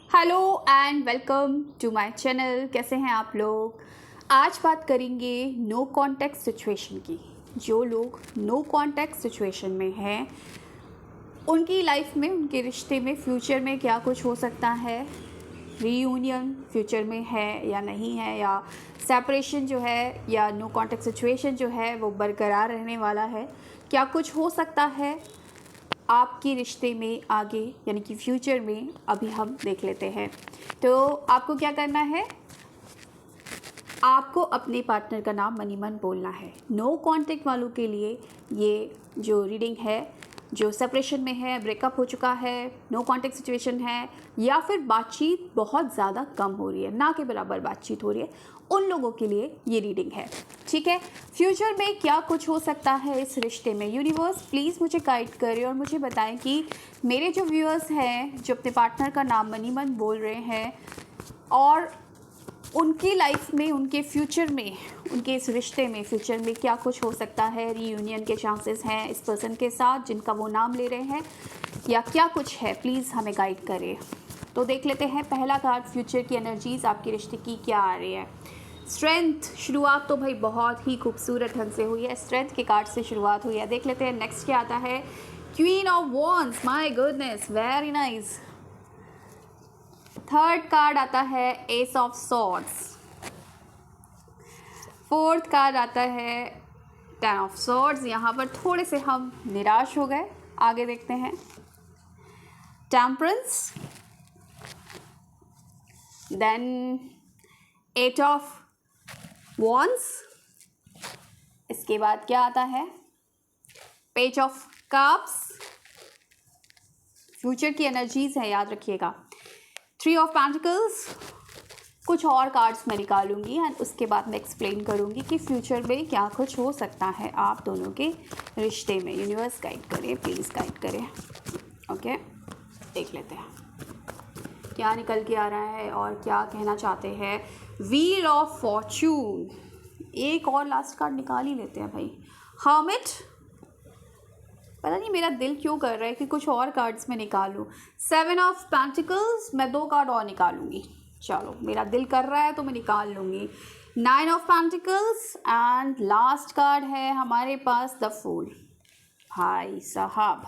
Hello and welcome to my channel. कैसे हैं आप लोग? आज बात करेंगे नो कॉन्टैक्ट सिचुएशन की। जो लोग नो कॉन्टैक्ट सिचुएशन में हैं उनकी लाइफ में, उनके रिश्ते में फ्यूचर में क्या कुछ हो सकता है, रीयूनियन फ्यूचर में है या नहीं है, या सेपरेशन जो है या नो कॉन्टैक्ट सिचुएशन जो है वो बरकरार रहने वाला है, क्या कुछ हो सकता है आपके रिश्ते में आगे यानी कि फ्यूचर में, अभी हम देख लेते हैं। तो आपको क्या करना है, आपको अपने पार्टनर का नाम मनी मन बोलना है। नो कांटेक्ट वालों के लिए ये जो रीडिंग है, जो सेपरेशन में है, ब्रेकअप हो चुका है, नो कांटेक्ट सिचुएशन है, या फिर बातचीत बहुत ज़्यादा कम हो रही है, ना के बराबर बातचीत हो रही है, उन लोगों के लिए ये रीडिंग है। ठीक है, फ्यूचर में क्या कुछ हो सकता है इस रिश्ते में। यूनिवर्स प्लीज़ मुझे गाइड करें और मुझे बताएं कि मेरे जो व्यूअर्स हैं, जो अपने पार्टनर का नाम मनी मन बोल रहे हैं, और उनकी लाइफ में, उनके फ्यूचर में, उनके इस रिश्ते में फ्यूचर में क्या कुछ हो सकता है। रीयूनियन के चांसेस हैं इस पर्सन के साथ जिनका वो नाम ले रहे हैं, या क्या कुछ है, प्लीज़ हमें गाइड करें। तो देख लेते हैं पहला कार्ड, फ्यूचर की एनर्जीज़ आपके रिश्ते की क्या आ रही है। स्ट्रेंथ, शुरुआत तो भाई बहुत ही खूबसूरत ढंग से हुई है, स्ट्रेंथ के कार्ड से शुरुआत हुई है। देख लेते हैं नेक्स्ट क्या आता है। Queen of wands, my goodness, very nice. Third card आता है S of swords. Fourth card आता है टेन ऑफ सॉर्ड्स। यहाँ पर थोड़े से हम निराश हो गए, आगे देखते हैं। Temperance, then eight of wands. इसके बाद क्या आता है, पेज ऑफ कप्स। फ्यूचर की एनर्जीज है, याद रखिएगा। Three of pentacles. कुछ और कार्ड्स मैं निकालूंगी एंड उसके बाद मैं एक्सप्लेन करूंगी कि फ्यूचर में क्या कुछ हो सकता है आप दोनों के रिश्ते में। यूनिवर्स गाइड करें, प्लीज़ गाइड करें। ओके, देख लेते हैं क्या निकल के आ रहा है और क्या कहना चाहते हैं। व्हील ऑफ फॉर्चून, एक और लास्ट कार्ड निकाल ही लेते हैं भाई। हर्मिट, पता नहीं मेरा दिल क्यों कर रहा है कि कुछ और कार्ड्स में निकालूं। सेवन ऑफ पेंटिकल्स, मैं दो कार्ड और निकालूंगी, चलो मेरा दिल कर रहा है तो मैं निकाल लूँगी। Nine of pentacles and last card है हमारे पास द फूल। भाई साहब,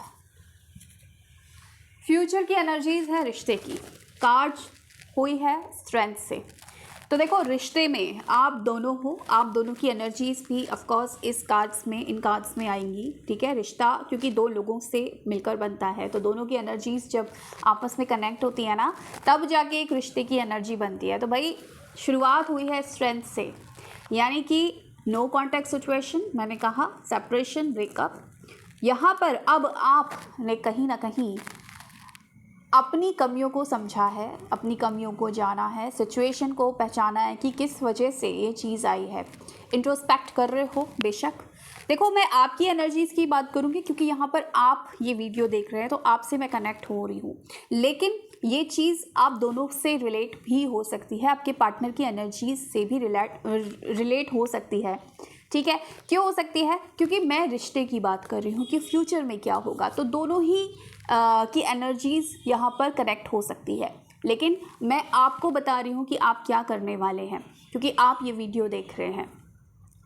फ्यूचर की एनर्जीज है रिश्ते की, कार्ड हुई है स्ट्रेंथ से। तो देखो, रिश्ते में आप दोनों हो, आप दोनों की एनर्जीज भी ऑफ कोर्स इस कार्ड्स में, इन कार्ड्स में आएंगी। ठीक है, रिश्ता क्योंकि दो लोगों से मिलकर बनता है, तो दोनों की एनर्जीज जब आपस में कनेक्ट होती है ना, तब जाके एक रिश्ते की एनर्जी बनती है। तो भाई शुरुआत हुई है स्ट्रेंथ से, यानी कि नो कॉन्टैक्ट सिचुएशन, मैंने कहा सेपरेशन, ब्रेकअप। यहाँ पर अब आपने कहीं ना कहीं अपनी कमियों को समझा है, अपनी कमियों को जाना है, सिचुएशन को पहचाना है कि किस वजह से ये चीज़ आई है। इंट्रोस्पेक्ट कर रहे हो बेशक। देखो, मैं आपकी एनर्जीज़ की बात करूँगी क्योंकि यहाँ पर आप ये वीडियो देख रहे हैं तो आपसे मैं कनेक्ट हो रही हूँ, लेकिन ये चीज़ आप दोनों से रिलेट भी हो सकती है, आपके पार्टनर की एनर्जीज से भी रिलेट हो सकती है। ठीक है, क्यों हो सकती है? क्योंकि मैं रिश्ते की बात कर रही हूँ कि फ्यूचर में क्या होगा, तो दोनों ही की एनर्जीज़ यहाँ पर कनेक्ट हो सकती है। लेकिन मैं आपको बता रही हूँ कि आप क्या करने वाले हैं, क्योंकि आप ये वीडियो देख रहे हैं।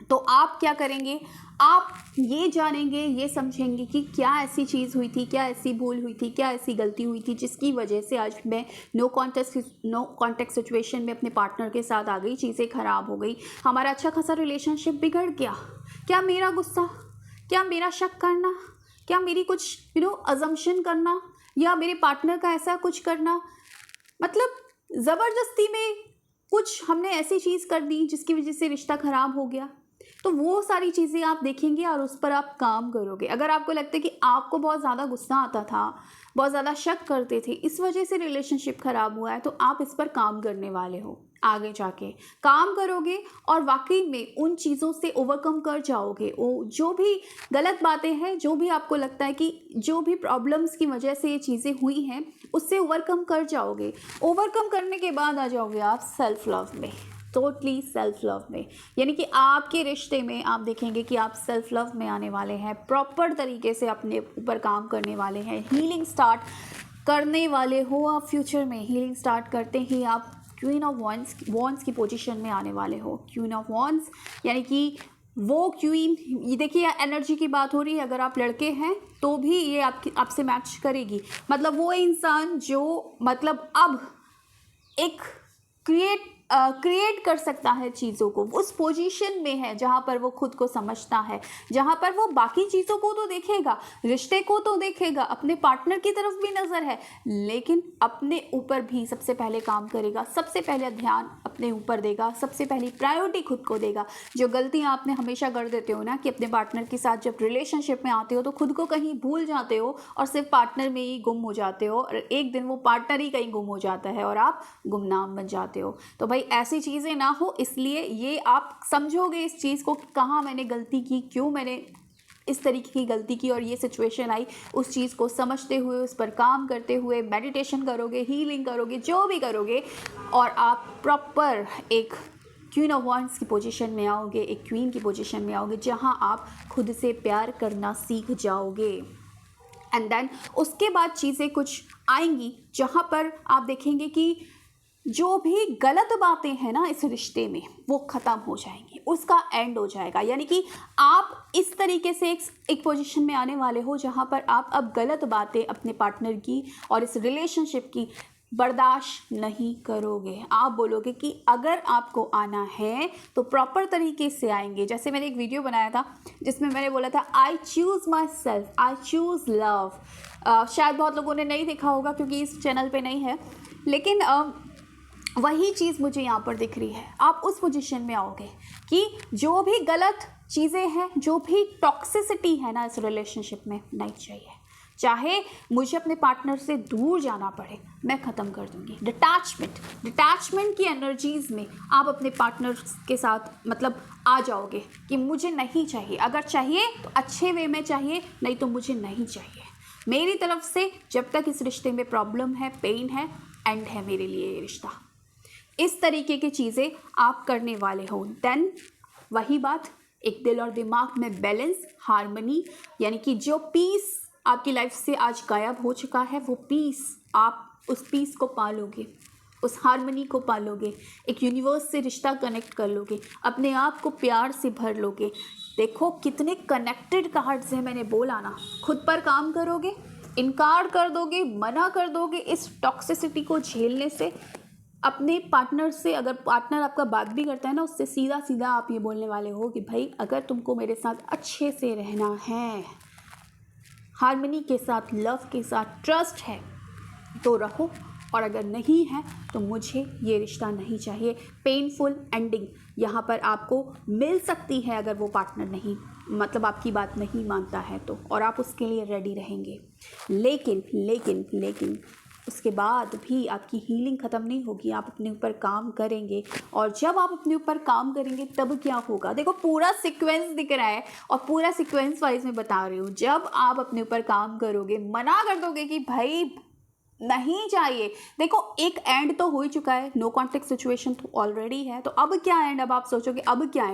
तो आप क्या करेंगे, आप ये जानेंगे, ये समझेंगे कि क्या ऐसी चीज़ हुई थी, क्या ऐसी भूल हुई थी, क्या ऐसी गलती हुई थी जिसकी वजह से आज मैं नो कॉन्टैक्ट सिचुएशन में अपने पार्टनर के साथ आ गई, चीज़ें ख़राब हो गई, हमारा अच्छा खासा रिलेशनशिप बिगड़ गया। क्या मेरा गुस्सा, क्या मेरा शक करना, क्या मेरी कुछ अजम्पशन करना, या मेरे पार्टनर का ऐसा कुछ करना, मतलब ज़बरदस्ती में कुछ हमने ऐसी चीज़ कर दी जिसकी वजह से रिश्ता ख़राब हो गया। तो वो सारी चीज़ें आप देखेंगे और उस पर आप काम करोगे। अगर आपको लगता है कि आपको बहुत ज़्यादा गुस्सा आता था, बहुत ज़्यादा शक करते थे, इस वजह से रिलेशनशिप ख़राब हुआ है, तो आप इस पर काम करने वाले हो। आगे जाके काम करोगे और वाकई में उन चीज़ों से ओवरकम कर जाओगे। वो जो भी गलत बातें हैं, जो भी आपको लगता है कि जो भी प्रॉब्लम्स की वजह से ये चीज़ें हुई हैं, उससे ओवरकम कर जाओगे। ओवरकम करने के बाद आ जाओगे आप सेल्फ लव में, टोटली सेल्फ लव में। यानी कि आपके रिश्ते में आप देखेंगे कि आप सेल्फ लव में आने वाले हैं, प्रॉपर तरीके से अपने ऊपर काम करने वाले हैं, हीलिंग स्टार्ट करने वाले हो आप फ्यूचर में। हीलिंग स्टार्ट करते ही आप क्वीन ऑफ वॉन्ड्स की पोजीशन में आने वाले हो। क्वीन ऑफ वॉन्ड्स यानी कि वो क्वीन, ये देखिए एनर्जी की बात हो रही है, अगर आप लड़के हैं तो भी ये आपसे मैच करेगी। मतलब वो इंसान जो मतलब अब एक क्रिएट कर सकता है चीज़ों को, उस पोजीशन में है जहाँ पर वो खुद को समझता है, जहाँ पर वो बाकी चीज़ों को तो देखेगा, रिश्ते को तो देखेगा, अपने पार्टनर की तरफ भी नज़र है, लेकिन अपने ऊपर भी सबसे पहले काम करेगा, सबसे पहले ध्यान अपने ऊपर देगा, सबसे पहली प्रायोरिटी खुद को देगा। जो गलतियाँ आपने हमेशा कर देते हो ना कि अपने पार्टनर के साथ जब रिलेशनशिप में आते हो तो खुद को कहीं भूल जाते हो और सिर्फ पार्टनर में ही गुम हो जाते हो, और एक दिन वो पार्टनर ही कहीं गुम हो जाता है और आप गुमनाम बन जाते हो। तो भाई ऐसी चीज़ें ना हो, इसलिए ये आप समझोगे इस चीज़ को कि कहाँ मैंने गलती की, क्यों मैंने इस तरीके की गलती की और ये सिचुएशन आई, उस चीज़ को समझते हुए, उस पर काम करते हुए, मेडिटेशन करोगे, हीलिंग करोगे, जो भी करोगे, और आप प्रॉपर एक क्वीन ऑफ वॉन्ड्स की पोजीशन में आओगे, एक क्वीन की पोजीशन में आओगे जहाँ आप खुद से प्यार करना सीख जाओगे। एंड देन उसके बाद चीज़ें कुछ आएंगी जहाँ पर आप देखेंगे कि जो भी गलत बातें हैं ना इस रिश्ते में वो ख़त्म हो जाएंगी, उसका एंड हो जाएगा। यानी कि आप इस तरीके से एक पोजीशन में आने वाले हो जहाँ पर आप अब गलत बातें अपने पार्टनर की और इस रिलेशनशिप की बर्दाश्त नहीं करोगे। आप बोलोगे कि अगर आपको आना है तो प्रॉपर तरीके से आएंगे। जैसे मैंने एक वीडियो बनाया था जिसमें मैंने बोला था I choose my self, I choose love. शायद बहुत लोगों ने नहीं देखा होगा क्योंकि इस चैनल पे नहीं है, लेकिन वही चीज़ मुझे यहाँ पर दिख रही है। आप उस पोजीशन में आओगे कि जो भी गलत चीज़ें हैं, जो भी टॉक्सिसिटी है ना इस रिलेशनशिप में नहीं चाहिए, चाहे मुझे अपने पार्टनर से दूर जाना पड़े मैं ख़त्म कर दूंगी। डिटैचमेंट की एनर्जीज़ में आप अपने पार्टनर के साथ मतलब आ जाओगे कि मुझे नहीं चाहिए, अगर चाहिए तो अच्छे वे में चाहिए, नहीं तो मुझे नहीं चाहिए। मेरी तरफ से जब तक इस रिश्ते में प्रॉब्लम है, पेन है, एंड है मेरे लिए ये रिश्ता। इस तरीके की चीज़ें आप करने वाले हो। देन वही बात, एक दिल और दिमाग में बैलेंस, हार्मनी, यानी कि जो पीस आपकी लाइफ से आज गायब हो चुका है वो पीस, आप उस पीस को पालोगे, उस हार्मनी को पालोगे, एक यूनिवर्स से रिश्ता कनेक्ट कर लोगे, अपने आप को प्यार से भर लोगे। देखो कितने कनेक्टेड कार्ड्स हैं, मैंने बोला ना। खुद पर काम करोगे, इनकार कर दोगे, मना कर दोगे इस टॉक्सिसिटी को झेलने से। अपने पार्टनर से, अगर पार्टनर आपका बात भी करता है ना, उससे सीधा सीधा आप ये बोलने वाले हो कि भाई अगर तुमको मेरे साथ अच्छे से रहना है, हार्मनी के साथ, लव के साथ, ट्रस्ट है तो रहो, और अगर नहीं है तो मुझे ये रिश्ता नहीं चाहिए। पेनफुल एंडिंग यहाँ पर आपको मिल सकती है अगर वो पार्टनर नहीं, मतलब आपकी बात नहीं मानता है तो, और आप उसके लिए रेडी रहेंगे। लेकिन उसके बाद भी आपकी हीलिंग ख़त्म नहीं होगी, आप अपने ऊपर काम करेंगे, और जब आप अपने ऊपर काम करेंगे तब क्या होगा, देखो पूरा सीक्वेंस दिख रहा है और पूरा सीक्वेंस वाइज में बता रही हूँ। जब आप अपने ऊपर काम करोगे, मना कर दोगे कि भाई नहीं चाहिए, देखो एक एंड तो हो ही चुका है, नो कॉन्टेक्ट सिचुएशन तो ऑलरेडी है, तो अब क्या एंड, अब आप सोचोगे अब क्या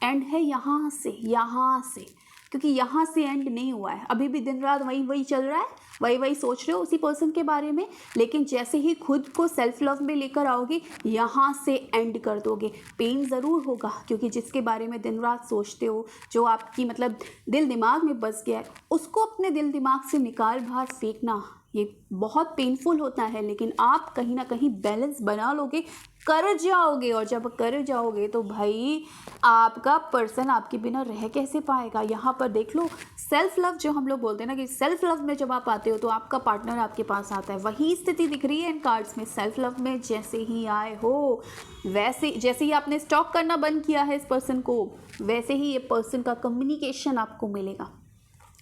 एंड है यहाँ से, क्योंकि यहाँ से एंड नहीं हुआ है, अभी भी दिन रात वही चल रहा है, वही सोच रहे हो उसी पर्सन के बारे में। लेकिन जैसे ही खुद को सेल्फ लव में लेकर आओगे, यहाँ से एंड कर दोगे। पेन ज़रूर होगा, क्योंकि जिसके बारे में दिन रात सोचते हो, जो आपकी मतलब दिल दिमाग में बस गया है, उसको अपने दिल दिमाग से निकाल बाहर फेंकना ये बहुत पेनफुल होता है। लेकिन आप कहीं ना कहीं बैलेंस बना लोगे, कर जाओगे, और जब कर जाओगे तो भाई आपका पर्सन आपके बिना रह कैसे पाएगा। यहाँ पर देख लो, सेल्फ लव जो हम लोग बोलते हैं ना, कि सेल्फ लव में जब आप आते हो तो आपका पार्टनर आपके पास आता है, वही स्थिति दिख रही है इन कार्ड्स में। सेल्फ लव में जैसे ही आए हो, वैसे जैसे ही आपने स्टॉक करना बंद किया है इस पर्सन को, वैसे ही ये पर्सन का कम्युनिकेशन आपको मिलेगा,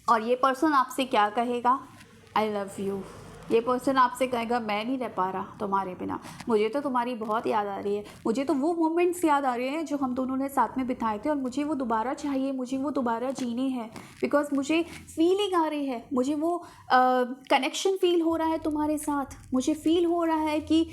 और ये पर्सन आपसे क्या कहेगा, आई लव यू। ये पर्सन आपसे कहेगा मैं नहीं रह पा रहा तुम्हारे बिना, मुझे तो तुम्हारी बहुत याद आ रही है, मुझे तो वो मोमेंट्स याद आ रहे हैं जो हम दोनों ने साथ में बिताए थे, और मुझे वो दोबारा चाहिए, मुझे वो दोबारा जीने हैं, बिकॉज मुझे फीलिंग आ रही है, मुझे वो कनेक्शन फील हो रहा है तुम्हारे साथ, मुझे फील हो रहा है कि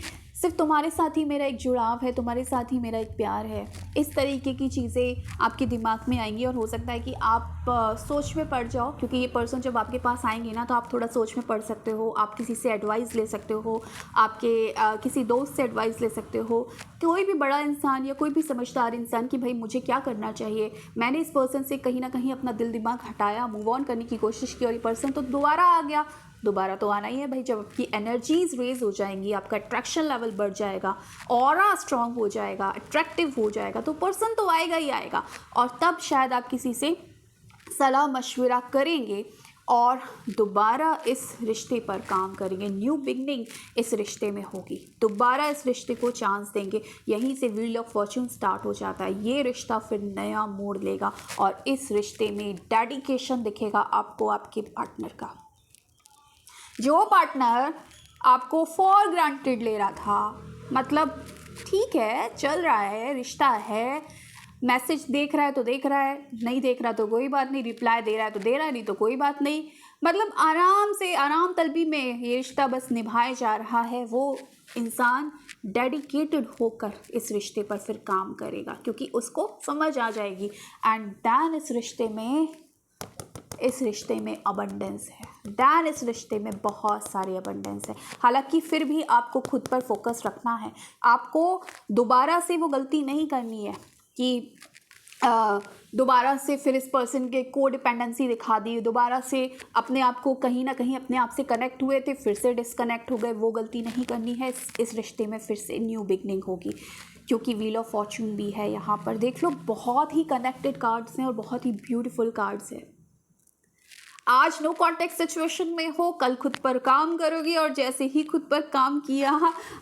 सिर्फ तुम्हारे साथ ही मेरा एक जुड़ाव है, तुम्हारे साथ ही मेरा एक प्यार है। इस तरीके की चीज़ें आपके दिमाग में आएंगी और हो सकता है कि आप सोच में पड़ जाओ, क्योंकि ये पर्सन जब आपके पास आएंगे ना तो आप थोड़ा सोच में पड़ सकते हो। आप किसी से एडवाइस ले सकते हो, आपके किसी दोस्त से एडवाइस ले सकते हो, कोई भी बड़ा इंसान या कोई भी समझदार इंसान कि भाई मुझे क्या करना चाहिए। मैंने इस पर्सन से कहीं ना कहीं अपना दिल दिमाग हटाया, मूव ऑन करने की कोशिश की और ये पर्सन तो दोबारा आ गया। दोबारा तो आना ही है भाई। जब आपकी एनर्जीज रेज हो जाएंगी, आपका अट्रैक्शन लेवल बढ़ जाएगा, ऑरा स्ट्रांग हो जाएगा, अट्रैक्टिव हो जाएगा, तो पर्सन तो आएगा ही आएगा। और तब शायद आप किसी से सलाह मशवरा करेंगे और दोबारा इस रिश्ते पर काम करेंगे। न्यू बिगनिंग इस रिश्ते में होगी, दोबारा इस रिश्ते को चांस देंगे। यहीं से व्हील ऑफ फॉर्च्यून स्टार्ट हो जाता है। ये रिश्ता फिर नया मोड़ लेगा और इस रिश्ते में डेडिकेशन दिखेगा आपको आपके पार्टनर का। जो पार्टनर आपको फॉर ग्रांटेड ले रहा था, मतलब ठीक है चल रहा है, रिश्ता है, मैसेज देख रहा है तो देख रहा है, नहीं देख रहा तो कोई बात नहीं, रिप्लाई दे रहा है तो दे रहा है, नहीं तो कोई बात नहीं, मतलब आराम से आराम तलबी में ये रिश्ता बस निभाया जा रहा है, वो इंसान डेडिकेटेड होकर इस रिश्ते पर फिर काम करेगा, क्योंकि उसको समझ आ जाएगी। एंड दैन इस रिश्ते में अबंडेंस है, दैन इस रिश्ते में बहुत सारी अबंडेंस है। हालांकि फिर भी आपको खुद पर फोकस रखना है। आपको दोबारा से वो गलती नहीं करनी है कि दोबारा से फिर इस पर्सन के को डिपेंडेंसी दिखा दी, दोबारा से अपने आप को कहीं ना कहीं अपने आप से कनेक्ट हुए थे फिर से डिस्कनेक्ट हो गए, वो गलती नहीं करनी है। इस रिश्ते में फिर से न्यू बिगनिंग होगी, क्योंकि व्हील ऑफ फॉर्च्यून भी है यहाँ पर। देख लो, बहुत ही कनेक्टेड कार्ड्स हैं और बहुत ही ब्यूटीफुल कार्ड्स हैं। आज नो कॉन्टेक्ट सिचुएशन में हो, कल खुद पर काम करोगी और जैसे ही खुद पर काम किया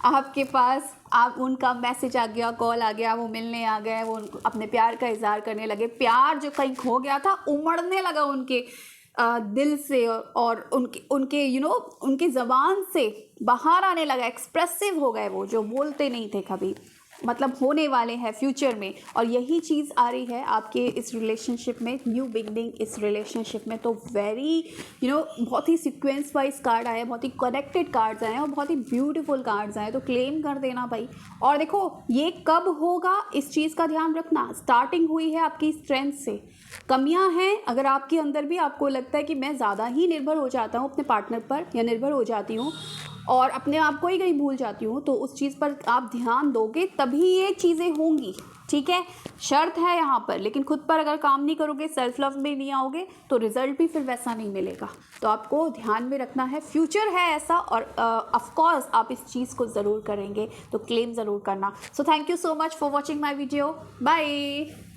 आपके पास आप उनका मैसेज आ गया, कॉल आ गया, वो मिलने आ गए, वो अपने प्यार का इजहार करने लगे। प्यार जो कहीं खो गया था उमड़ने लगा उनके दिल से और उनके उनके ज़बान से बाहर आने लगा, एक्सप्रेसिव हो गए वो, जो बोलते नहीं थे कभी, मतलब होने वाले हैं फ्यूचर में। और यही चीज़ आ रही है आपके इस रिलेशनशिप में, न्यू बिगनिंग इस रिलेशनशिप में। तो वेरी बहुत ही सीक्वेंस वाइज कार्ड आए, बहुत ही कनेक्टेड कार्ड्स आए और बहुत ही ब्यूटीफुल कार्ड्स आए, तो क्लेम कर देना भाई। और देखो ये कब होगा इस चीज़ का ध्यान रखना। स्टार्टिंग हुई है आपकी स्ट्रेंथ से, कमियां हैं अगर आपके अंदर भी, आपको लगता है कि मैं ज़्यादा ही निर्भर हो जाता हूँ अपने पार्टनर पर या निर्भर हो जाती हूँ और अपने आप को ही कहीं भूल जाती हूँ, तो उस चीज़ पर आप ध्यान दोगे तभी ये चीज़ें होंगी, ठीक है। शर्त है यहाँ पर, लेकिन खुद पर अगर काम नहीं करोगे, सेल्फ लव में नहीं आओगे, तो रिजल्ट भी फिर वैसा नहीं मिलेगा। तो आपको ध्यान में रखना है, फ्यूचर है ऐसा और ऑफ कोर्स आप इस चीज़ को ज़रूर करेंगे, तो क्लेम ज़रूर करना। So thank you so much for watching my video, bye.